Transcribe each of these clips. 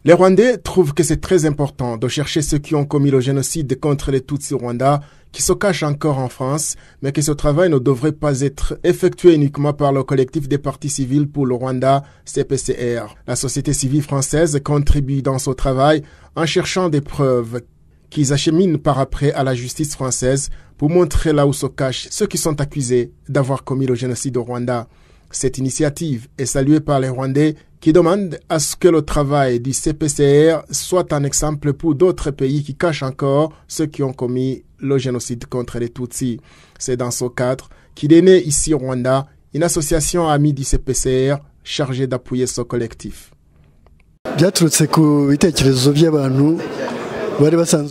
Les Rwandais trouvent que c'est très important de chercher ceux qui ont commis le génocide contre les Tutsis au Rwanda, qui se cachent encore en France, mais que ce travail ne devrait pas être effectué uniquement par le collectif des partis civils pour le Rwanda, CPCR. La société civile française contribue dans ce travail en cherchant des preuves qu'ils acheminent par après à la justice française pour montrer là où se cachent ceux qui sont accusés d'avoir commis le génocide au Rwanda. Cette initiative est saluée par les Rwandais qui demandent à ce que le travail du CPCR soit un exemple pour d'autres pays qui cachent encore ceux qui ont commis le génocide contre les Tutsis. C'est dans ce cadre qu'il est né ici au Rwanda une association amie du CPCR chargée d'appuyer ce collectif.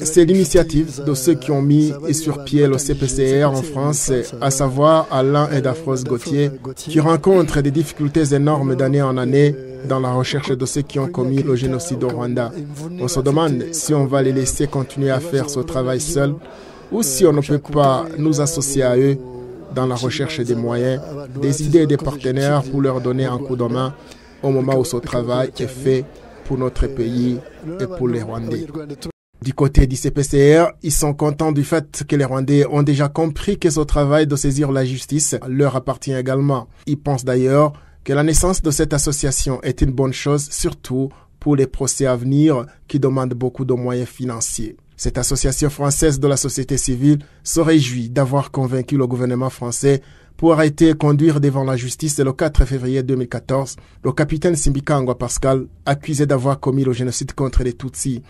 C'est l'initiative de ceux qui ont mis sur pied le CPCR en France, à savoir Alain et Dafros Gauthier, qui rencontrent des difficultés énormes d'année en année dans la recherche de ceux qui ont commis le génocide au Rwanda. On se demande si on va les laisser continuer à faire ce travail seuls ou si on ne peut pas nous associer à eux dans la recherche des moyens, des idées et des partenaires pour leur donner un coup de main au moment où ce travail est fait pour notre pays et pour les Rwandais. Du côté du CPCR, ils sont contents du fait que les Rwandais ont déjà compris que ce travail de saisir la justice leur appartient également. Ils pensent d'ailleurs que la naissance de cette association est une bonne chose, surtout pour les procès à venir qui demandent beaucoup de moyens financiers. Cette association française de la société civile se réjouit d'avoir convaincu le gouvernement français pour arrêter et conduire devant la justice le 4 février 2014 le capitaine Simbikangwa Pascal, accusé d'avoir commis le génocide contre les Tutsis.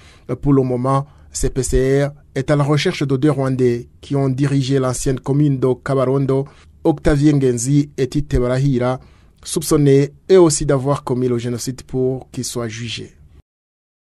Pour le moment, CPCR est à la recherche de 2 Rwandais qui ont dirigé l'ancienne commune de Kabarondo, Octavien Ngenzi et Tite Barahira, soupçonnés eux aussi d'avoir commis le génocide pour qu'ils soient jugés.